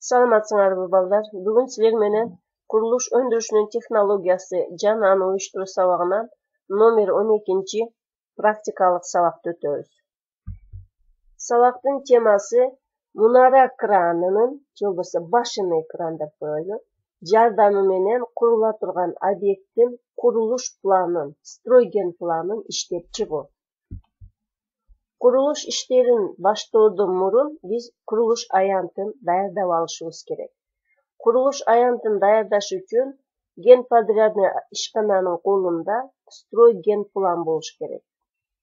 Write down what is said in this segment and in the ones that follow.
Саламатсыңарбы балдар? Бүгүн силер менен курулуш өндүрүшүнүн технологиясы жана аны уюштуруу сабагынан номер 12 практикалык сабакты өтөбүз. Сабактын темасы мунара кранынын, же болбосо башынный кран деп коелу, жардамы менен курула турган объекттин курулуш планын, стройген планын иштеп чыгуу. Курулуш иштерин баштоодон мурун биз курулуш аянтын даярдап алышыбыз керек. Курулуш аянтын даярдаш үчүн генподрядный ишкананын колунда стройген план болуш керек.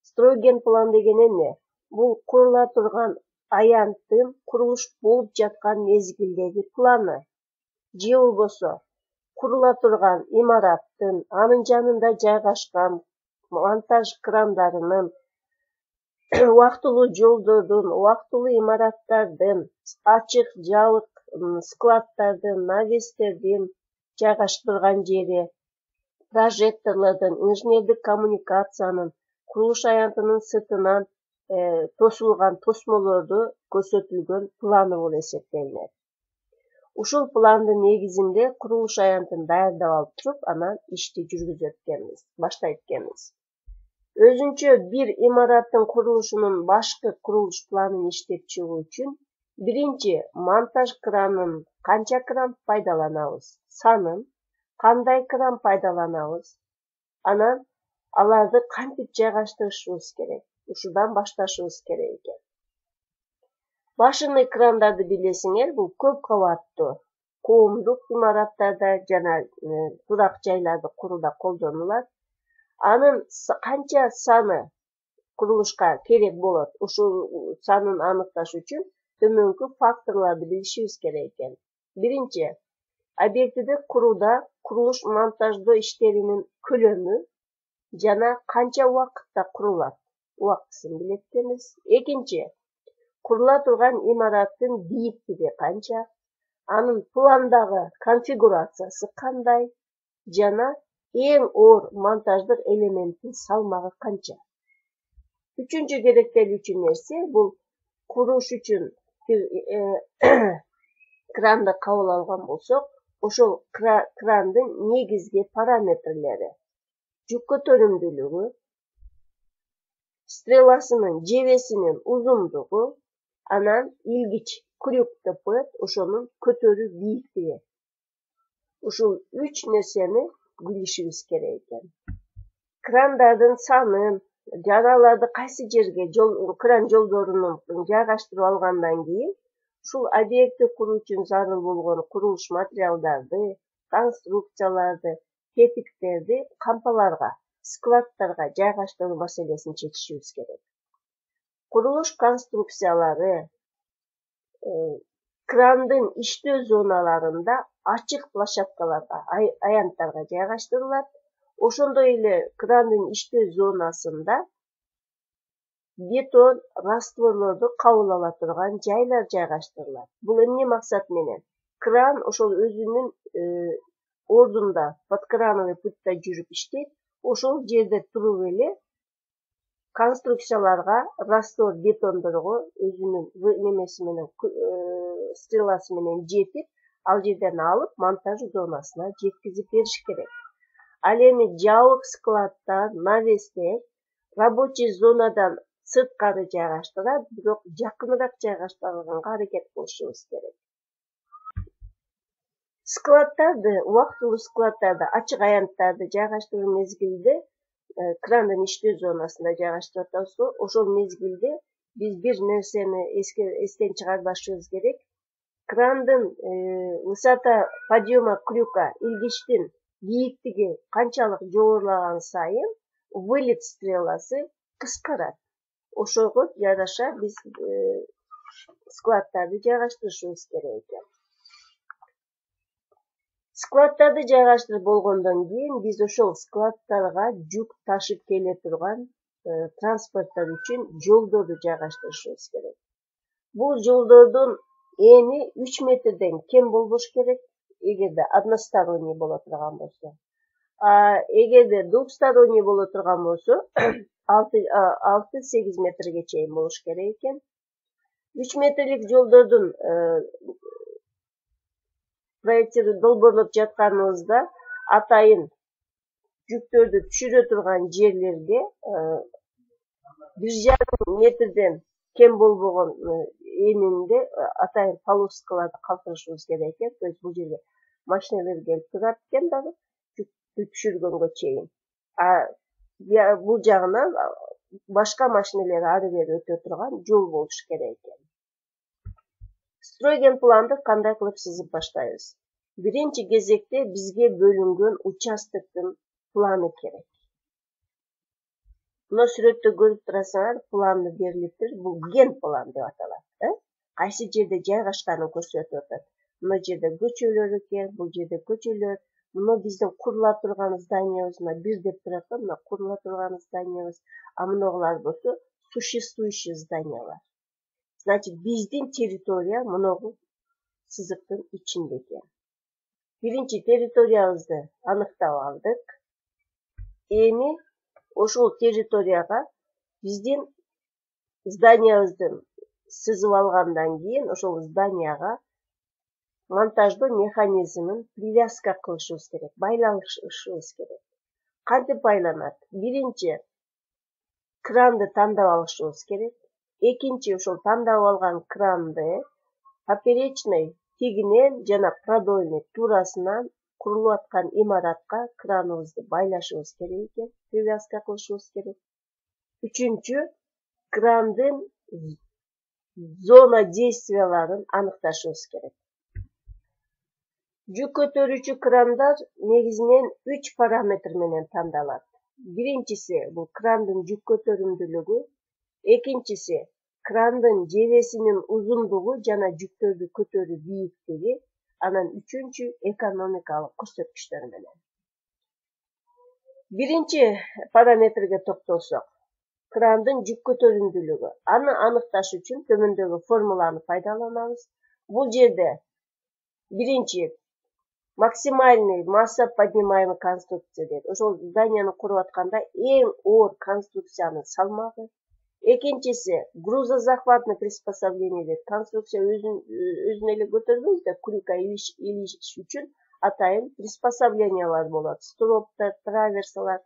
Стройген план деген эмне? Бул курула турган аянттын курулуш болуп жаткан мезгилдеги планы. Же болбосо курула турган имараттын, анын жанында жайгашкан монтаж крандарынын, убактылуу жолдордун, убактылуу имараттардын, ачык жабык складдардын, навестердин жайгаштырылган жери, прожекторлордун, инженердик коммуникациянын, курулуш аянтынын сыртынан тосулган тосмолорду көрсөтүлгөн планы болуп эсептелинет. Ушул пландын негизинде курулуш аянтын даярдап алып туруп, анан ишти жүргүзөт экенбиз, баштайт экенбиз. Өзүнчө бир имараттын курулушунун башкы курулуш планын иштеп чыгуу үчүн биринчи монтаж кранын канча кран пайдаланабыз, санын, кандай кран пайдаланабыз, анан аларды кантип жайгаштырышыбыз керек, ушудан башташыбыз керек экен. Башынный крандарды билесиңер, бул көп кабаттуу, коомдук имараттарда жана турак жайларды курууда колдонулат. Анын канча саны курулушка керек болот, ушул санын аныкташ үчүн төмөнкү факторлорду билишибиз керек экен. Биринчи, объектиде курууда курулуш монтаждоо иштеринин көлөмү жана канча убакытта курулат, убактысын билет экенбиз. Экинчи, курула турган имараттын бийиктиги канча, анын пландагы конфигурациясы кандай жана эң оор монтаждык элементтин салмагы канча. Үчүнчү керектелүүчү нерсе бул куруш үчүн кранды кабыл алган болсок, ошол крандын негизги параметрлери: жүк көтөрүмдүүлүгү, стреласынын жебесинин узундугу, анан илгич крюк деп коет, ошонун көтөрүү бийиктиги. Ушул үч нерсени билишибиз керек экен. Крандардын санын, жараларды кайсы жерге кран жолдорунун жайгаштырып алгандан кийин, ушул объектти куруу үчүн зарыл болгон курулуш материалдарды, конструкцияларды, тетиктерди кампаларга, складдарга жайгаштыруу маселесин чечишибиз керек. Курулуш конструкциялары крандын иштөө зоналарында ачык площадкаларга, аянттарга жайгаштырылат. Ошондой эле крандын иштөө зонасында бетон, растворлорду кабыл ала турган жайлар жайгаштырылат. Бул эмне максат менен? Кран ошол өзүнүн ордунда, подкрановый путьта жүрүп иштейт, ошол жерде туруп эле конструкцияларга, раствор бетондорго өзүнүн немеси менен, стреласы менен жетип, ал жерден алып монтаж зонасына жеткизип бериш керек. Ал эми жабык складдар, навестер рабочий зонадан сырткары жайгаштырат, бирок жакыныраак жайгаштырганга аракет кылышыбыз керек. Складдарды, убактылуу складдарды, ачык аянттарды жайгаштыруу мезгилде крандын иштөө зонасында жайгаштырып атабызбы, ошол мезгилде биз бир нерсени эстен чыгарбашыбыз керек. Крандын высота подъема крюка, илгичтин бийиктиги канчалык жогорулаган сайын вылет стреласы кыскарат. Ошого жараша биз складдарды жайгаштырышыбыз керек экен. Складдарды жайгаштырып болгондон кийин биз ошол складдарга жүк ташып келе турган транспорттор үчүн жолдорду жайгаштырышыбыз керек. Бул жолдордун эни 3 метрден кем болбош керек, эгерде односторонний боло турган болсо. Эгерде двухсторонний боло турган болсо, 6-8 метрге чейин болуш керек экен. 3 метрлик жолдордун проекттери долбоорлоп жатканыбызда атайын жүктөрдү түшүрө турган жерлерге 1,5 метрден кем болбогон энинде атайын полоскаларды калтырышыбыз керек экен. То есть бул жерге машиналар келип турат экен дагы жүктү түшүргөнгө чейин. Бул жагынан башка машиналар ары бери өтө турган жол болуш керек экен. Строген планды кандай кылып сызып баштайбыз? Биринчи кезекте бизге бөлүнгөн участоктун планы керек. Мына сүрөттө көрүп турасыңар, планды берилиптир. Бул ген план деп аталат. Кайсы жерде жайгашканын көрсөтүп атат. Мына жерде көчөлөр экен, бул жерде көчөлөр. Мына биздин курула турган зданиябыз, мына 1 деп турат да, мына курула турган зданиябыз. А мынагылар болсо существующий зданиялар. Значит, биздин территория мынагу сызыктын ичинде экен. Биринчи территориябызды аныктап алдык. Эми ошол территорияга биздин зданиябызды сызып алгандан кийин ошол зданияга монтаждоо механизмин привязка кылышыбыз керек, байланышыбыз керек. Кантип байланат? Биринчи кранды тандап алышыбыз керек. Экинчи ошол тандап алган кранды поперечный тигинен жана продольный туурасынан курулуп аткан имаратка краныбызды байлашыбыз керек экен, привязка кылышыбыз керек. Үчүнчү, крандын зона действияларын аныкташыбыз керек. Жүк көтөрүүчү крандар негизинен 3 параметр менен тандалат. Биринчиси бул крандын жүк көтөрүмдүүлүгү, экинчиси крандын жебесинин узундугу жана жүктөрдү көтөрүү бийиктиги, анан үчүнчү экономикалык көрсөткүчтөр менен. Биринчи параметрге токтолсок, крандын жүк көтөрүмдүүлүгү. Аны аныкташ үчүн төмөндөгү формуланы пайдаланабыз. Бул жерде биринчи максимальный масса поднимаемый конструкция дейт. Ошол зданияны куруп атканда эң оор конструкциянын салмагы. Экинчиси грузозахватный приспособление дейт. Конструкция өзүн эле көтөрбөйт да, крюка илиш үчүн атайын приспособлениялар болот. Строптор, траверсалар.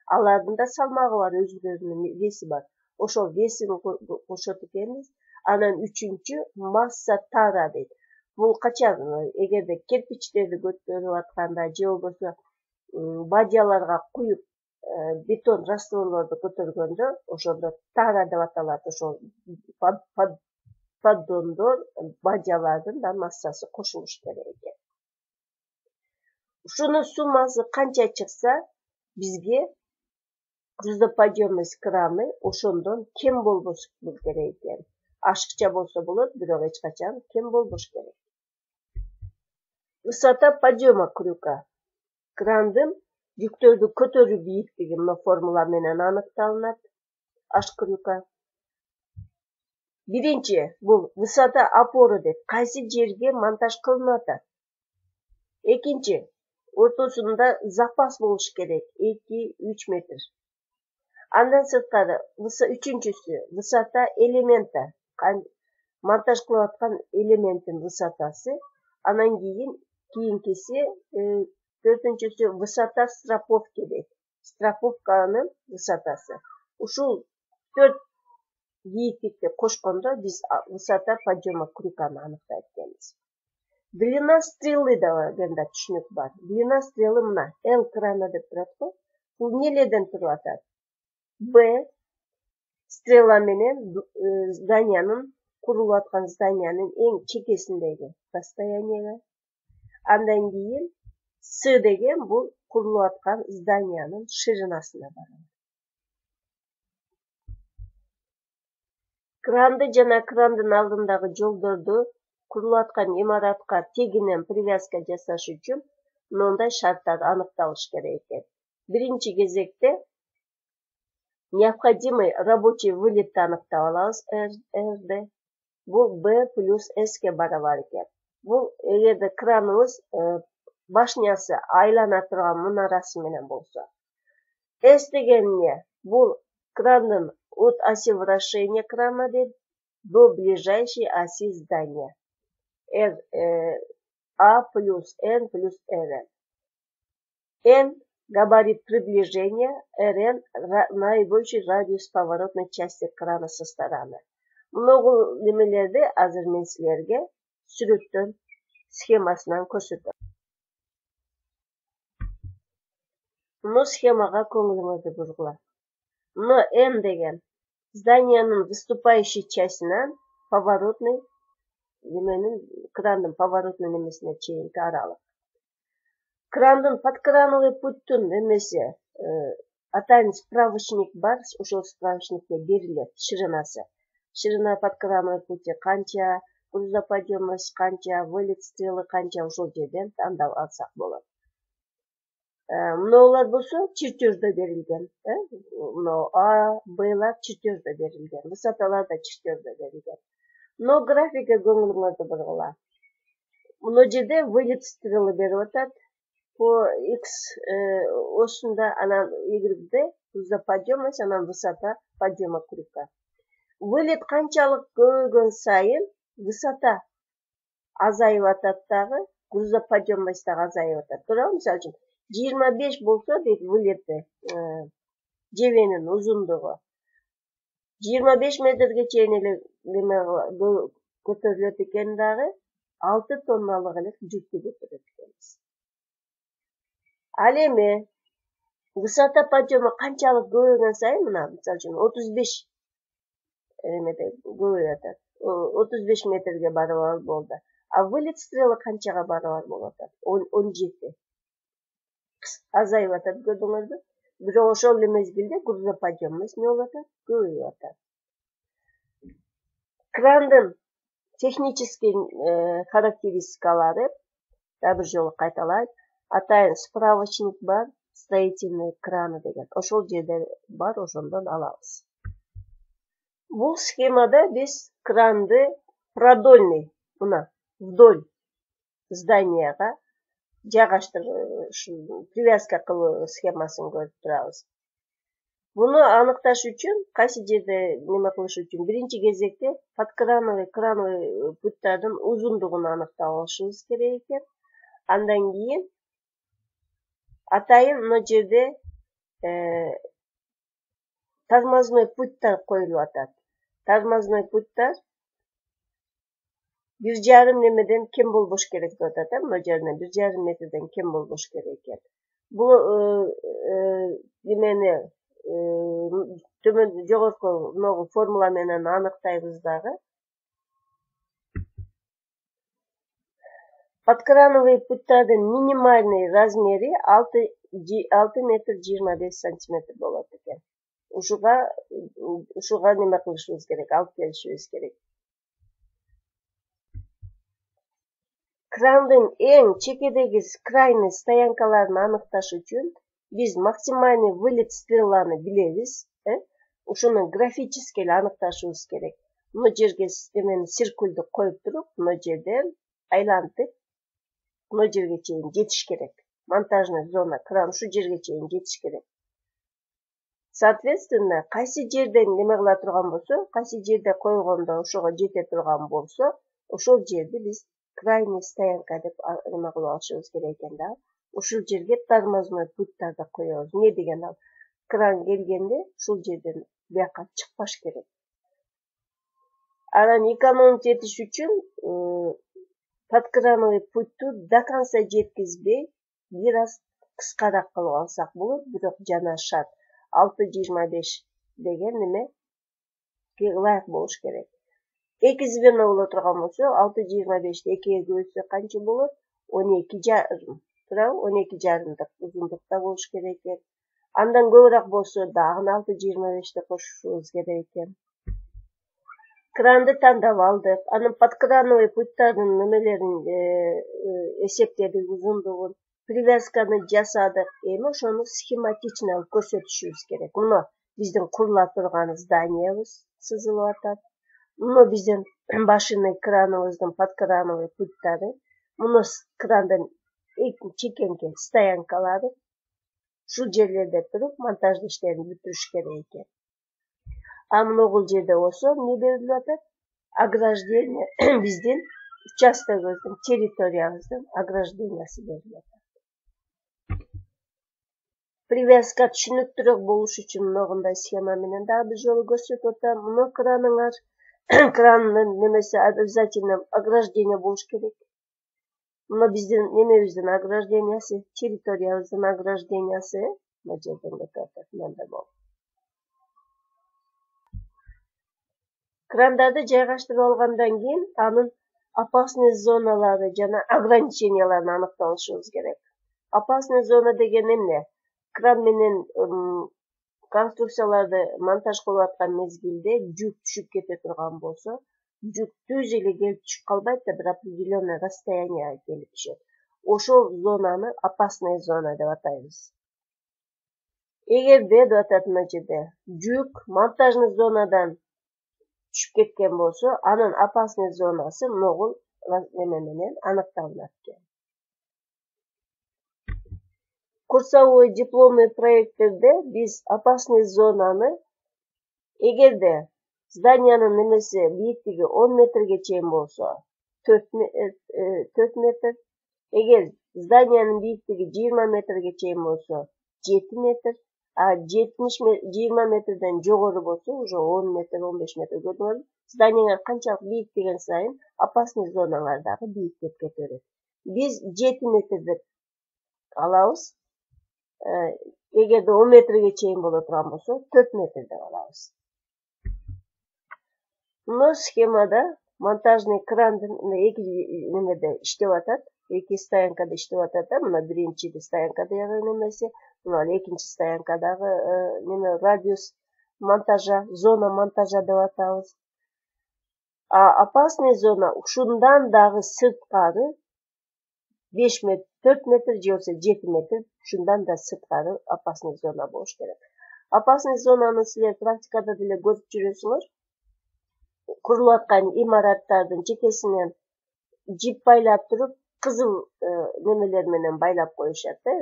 Алардын да салмагы бар, өзүлөрүнүн веси бар. Ошол весин кошот экенбиз. Анан үчүнчү масса тара дейт. Бул качан эгерде кирпичтерди көтөрүп атканда же болбосо бадьяларга куюп бетон растворлорду көтөргөндө ошондо тара деп аталат. Ошол поддондор, бадьялардын да массасы кошулуш керек экен. Ушунун суммасы канча чыкса, бизге грузоподъемность краны ошондон кем болбош керек экен. Ашыкча болсо болот, бирок эч качан кем болбош керек. Высота подъема крюка. Крандын жүктөрдү көтөрүү бийиктиги мына формула менен аныкталынат. Аш крюка. Биринчи, бул высота опоры деп, кайсы жерге монтаж кылынып атат. Экинчи, ортосунда запас болуш керек, 2-3 метр. Андан сырткары, үчүнчүсү, высота элемента, монтаж кылып аткан элементтин высотасы. Анан кийинкиси, төртүнчүсү высота страховки дейт. Страховканын высотасы. Ушул 4 бийиктикти кошкондо биз высота подъема крюканы аныктайт экенбиз. Длина стрелы дегенде түшүнүк бар. Длина стрелы мына L крана деп турат го. Бул эмнелерден туруп атат? Б стрела менен зданиянын, курулуп аткан зданиянын эң чекесиндеги расстоянияга. Андан кийин С деген бул курулуп аткан зданиянын ширинасына барат. Кранды жана крандын алдындагы жолдорду курулуп аткан имаратка тегинен привязка жасаш үчүн мындай шарттар аныкталыш керек экен. Биринчи кезекте необходимый рабочий вылетти аныктап алабыз, РД. Бул B плюс S'ке барабар экен. Бул эгерде краныбыз башнясы айлана турган мунарасы менен болсо. S деген эмне? Бул крандын от оси вращения крана дейт до ближайшей оси здания. А плюс N плюс Rn. N габарит приближения, Rn наибольший радиус поворотной части крана со стороны. Много немелерде азыр мен силерге сүрөттөн схемасынан көрсөтөм. Мына схемага көңүлүңүздү бургула. Мына N деген зданияның выступающей частинан поворотный крандын поворотный немесине чейинки аралык. Крандын подкрановый путтун немеси атайын справочник бар, ошол справочникте берилет ширинасы. Ширина подкрановый пути канча, грузоподъемность канча, вылет стрелы канча, ошол жерден тандап алсак болот. Мыналар болсо чертеждо берилген. Мына А, Б'лар чертеждо берилген. Высоталар да чертеждо берилген. Но графикке көңүлүңүздү бургула. Мына жерде вылет стрелы берип атат. По X осында, анан Y грузоподъемность, анан высота подъема крюка. Вылет канчалык көбөйгөн сайын высота азайып атат дагы, грузоподъемность дагы азайып атат. Туурабы? Мисалы үчүн 25 болсо дейт вылети жебенин узундугу. 25 метрге чейин эле көтөрүлөт экен дагы, 6 тонналык эле жүктү көтөрөт экенбиз. Ал эми высота подъема канчалык көбөйгөн сайын, мына мисалы үчүн 35 эмеде көбөйүп атат. 35 метрге барабар болду. А вылет стрелы канчага барабар болуп атат? 17. Азайып атат, көрдүңүзбү? Бирок ошол эле мезгилде грузоподъемность не болуп атат? Көбөйүп атат. Крандын технический характеристикалары да бир жолу кайталайт. Атайын справочник бар, строительный краны деген. Ошол жерде бар, ошондон алабыз. Бул схемада биз кранды продольный, мына вдоль зданияга привязка кылуу схемасын көрүп турабыз. Буну аныкташ үчүн, кайсы жерде неме кылыш үчүн биринчи кезекте подкрановый, крановый путтардын узундугун аныктап алышыбыз керек экен. Андан кийин атайын мына жерде тормозной путтар коюлуп атат. Тормозной путтар 1,5 немеден кем болбош керек деп атат, мына жерден 1,5 метрден кем болбош керек экен. Бул немени төмөн жогорку могу формула менен аныктайбыз дагы. Подкрановый путтардын минимальный размери 6 метр 25 сантиметр болот экен. Ушуга неме кылышыбыз керек, алып келишибиз керек. Крандын эң чекедеги крайний стоянкаларын аныкташ үчүн биз максимальный вылет стреланы билебиз. Ушуну графически эле аныкташыбыз керек. Мына жерге эмени циркулду коюп туруп, мына жерден айлантып, мына жерге чейин жетиш керек. Монтажный зона кран ушу жерге чейин жетиш керек. Соответственно, кайсы жерден неме кыла турган болсо, кайсы жерде койгондо ошого жете турган болсо, ошол жерди биз крайний стоянка деп неме кылып алышыбыз керек экен да. Ушул жерге тормозной путтарды коебуз. Не деген ал? Кран келгенде ушул жерден бияка чыкпаш керек. Анан экономить этиш үчүн подкрановый путту до конца жеткизбей, бир аз кыскараак кылып алсак болот, бирок жана шарт 6,25 деген неме ылайык болуш керек. 2 звено боло турган болсо, 6,25 2-ге бөлсө канча болот? 12,5. Туурабы? 12,5 узундукта болуш керек экен. Андан көбүрөөк болсо дагы 6,25 кошушубуз керек экен. Кранды тандап алдык. Анын подкрановый путтардын немелерин эсептедик, узундугун, привязканы жасадык. Эми ошону схематично көрсөтүшүбүз керек. Мына биздин курула турган зданиябыз сызылып атат. Мына биздин башынный краныбыздын подкрановый путтары. Мына крандын чекенки стоянкалары. Ушул жерлерде туруп монтаждык иштерин бүтүрүш керек экен. А мына бул жерде болсо эмне берилип атат? Ограждение биздин участогыбыздын, территориябыздын ограждениясы берилет. Привязка түшүнүктүүрөөк болуш үчүн мындай схема менен дагы бир жолу көрсөтүп атам. Мына краныңар, кранын немеси обязательно ограждение болуш керек. Мына биздин немебиздин ограждениясы, территориябыздын ограждениясы мына жерден кетип атат, мындай болуп. Крандарды жайгаштырып алгандан кийин анын опасный зоналары жана ограниченияларын аныкталышыбыз керек. Опасный зона деген эмне? Кран менен конструкцияларды монтаж кылып аткан мезгилде жүк түшүп кете турган болсо, жүк түз эле келип түшүп калбайт да, бир определенный расстоянияга келип түшөт. Ошол зонаны опасный зона деп атайбыз. Эгерде деп атат мына жерде, жүк монтажный зонадан түшүп кеткен болсо, анын опасный зонасы могул неме менен аныкталынат экен. Курсовой дипломный проекттерде биз опасный зонаны эгерде зданиянын немеси бийиктиги 10 метрге чейин болсо 4 метр, эгер зданиянын бийиктиги 20 метрге чейин болсо 7 метр, а 20 метрден жогору болсо уже 10 метр, 15 метр көрүнөт. Зданияга канчалык бийик деген сайын опасный зоналар дагы бийиктеп кете берет. Биз 7 метр деп алабыз. Эгерде 10 метрге чейин боло турган болсо 4 метр деп алабыз. Мына схемада монтажный крандын эки немеде иштеп атат, эки стоянкада иштеп атат да, мына биринчи стоянкадагы немеси, мына экинчи стоянкадагы неме радиус монтажа, зона монтажа деп атабыз. А опасный зона ушундан дагы сырткары 5 метр, 4 метр же болбосо 7 метр, ушундан да сырткары опасный зона болуш керек. Опасный зонаны силер практикада деле көрүп жүрөсүңөр. Курулуп аткан имараттардын чекесинен жип байлап туруп, кызыл немелер менен байлап коюшат да,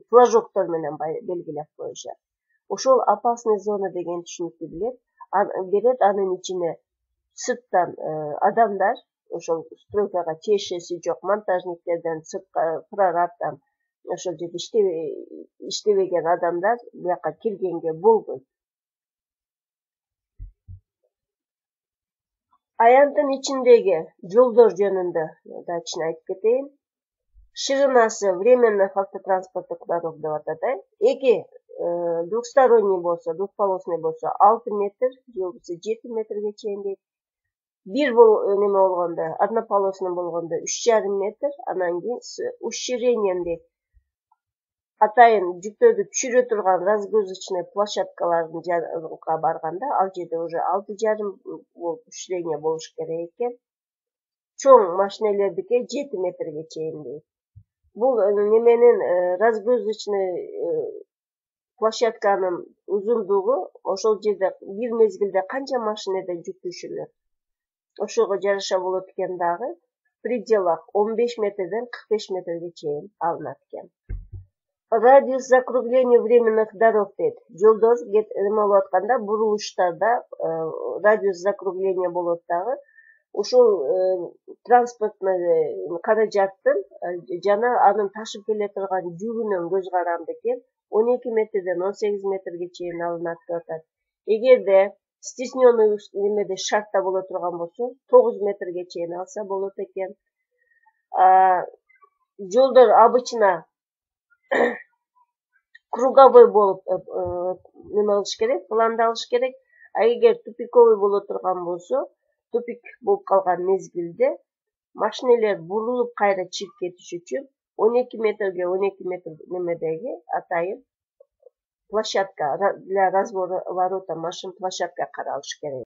флажоктор менен белгилеп коюшат. Ошол опасный зона деген түшүнүктү берет, анын ичине сырттан адамдар, ошол стройкага тиешеси жок монтажниктерден, прорабдан, ошол жерде иштебеген адамдар буяка киргенге болбойт. Аянттын ичиндеги жолдор жөнүндө дачно айтып кетейин. Ширинасы временных автотранспортных дорог деп атат. Эки двухсторонний болсо, двухполосный болсо 6 метр, же болбосо 7 метрге чейин дейт. Бир неме болгондо, однополосный болгондо 3,5 метр, анан кийин уширением дейт. Атайын жүктөрдү түшүрө турган разгрузочный площадкалардын жанына барганда, ал жерде уже 6,5 уширение болуш керек экен. Чоң машинелердики 7 метрге чейин дейт. Бул неменин разгрузочный площадканын узундугу ошол жерде бир мезгилде канча машинеде жүк түшүрүлөт. Ошого жараша болот экен дагы, в пределах 15 метрден 45 метрге чейин алынат экен. Радиус закругления временных дорог дейт. Жолдор эме болуп атканда, бурулуштарда радиус закругления болот дагы. Ушул транспортный каражаттын жана анын ташып келе турган жүгүнүн көз каранды экен 12 метрден 18 метрге чейин алынат деп атат. Эгерде стесненный немеде шартта боло турган болсо 9 метрге чейин алса болот экен. Жолдор обычно круговой болуп неме кылыш керек, пландалыш керек. А эгер тупиковый боло турган болсо, тупик болуп калган мезгилде машинелер бурулуп кайра чыгып кетиш үчүн 12 метрге 12 метр немедеги атайын площадка для разворота машин площадка каралыш керек.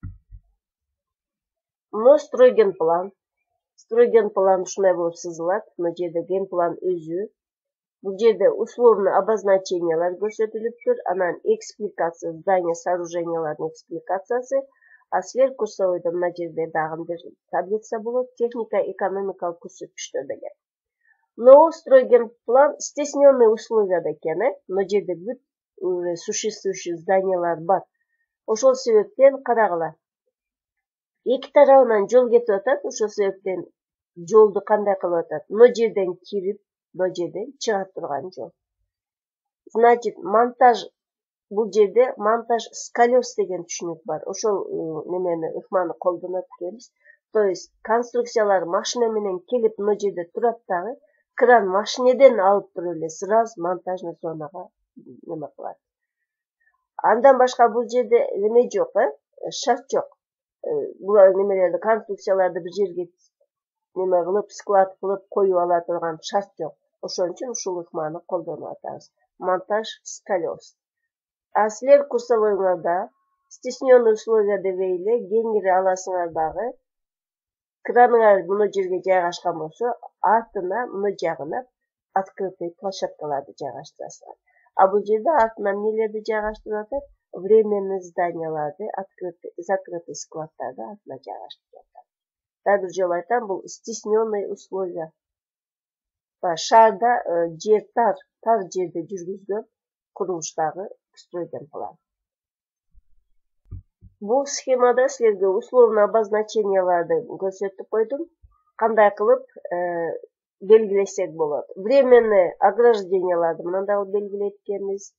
Но стройгенплан ушундай болуп сызылат. Мына жерде генплан өзү. Бул жерде условный обозначениялар көрсөтүлүптүр, анан экспликация, здание сооружениялардын экспликациясы, а сверх курсовойдо мына жерде дагы бир таблица болот, техника экономикалык көрсөткүчтөр деген. Но стройгенплан стесненный условияда экен, мына жерде бүт существующий зданиялар бар. Ошол себептен карагыла. Эки тарабынан жол кетип атат, ошол себептен жолду кандай кылып атат? Мына жерден кирип, мына жерден чыга турган жол. Значит, монтаж бул жерде монтаж с колес деген түшүнүк бар. Ошол немени ыкманы колдонот экенбиз. То есть конструкциялар машина менен келип мына жерде турат дагы, кран машинеден алып туруп эле сразу монтажный зонага неме кылат. Андан башка бул жерде неме жок, шарт жок. Бул немелерди конструкцияларды бир жерге неме кылып, склад кылып коюп ала турган шарт жок. Ошон үчүн ушул ыкманы колдонуп атабыз. Монтаж с колес. А силер курсовойңарда стесненный условия деп эле кеңири аласыңар дагы. Краныңар мына жерге жайгашкан болсо, артына мына жагына открытый площадкаларды жайгаштырасыңар. А бул жерде артына эмнелерди жайгаштырып атат? Временный зданияларды, открытый, закрытый складдарды артына жайгаштырып атат. Дагы бир жолу айтам, бул стесненный условия. Шаарда жер тар жерде жүргүзгөн курулуштагы стройдон план. Бул схемада силерге условный обозначенияларды көрсөтүп койдум. Кандай кылып белгилесек болот. Временный огражденияларды мындай кылып белгилейт экенбиз.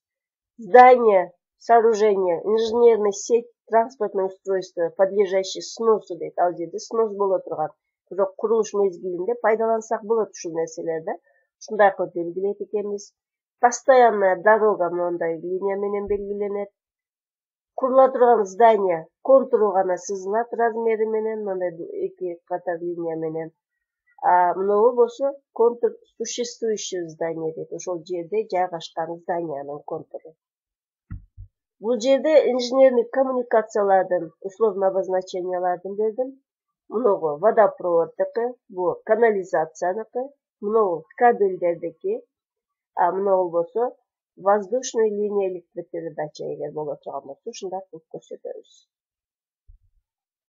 Здание, сооружение, инженерный сеть, транспортное устройство, подлежащий сносу дейт. Ал жерде снос боло турган. Бирок курулуш мезгилинде пайдалансак болот ушул нерселерди. Ушундай кылып белгилейт экенбиз. Постоянная дорога мындай линия менен белгиленет. Курула турган здание контуру гана сызылат размери менен, мындай 2 катар линия менен. А мынабу болсо контур существующего здания дейт. Ошол жерде жайгашкан зданиянын контуру. Бул жерде инженерный коммуникациялардын условный обозначенияларын бердим. Мынагу водопроводдуку, бу канализацияныкы, мынагу кабелдердики, а мынагу болсо воздушный линия электропередача эгер боло турган болсо ушундай кылып көрсөтөбүз.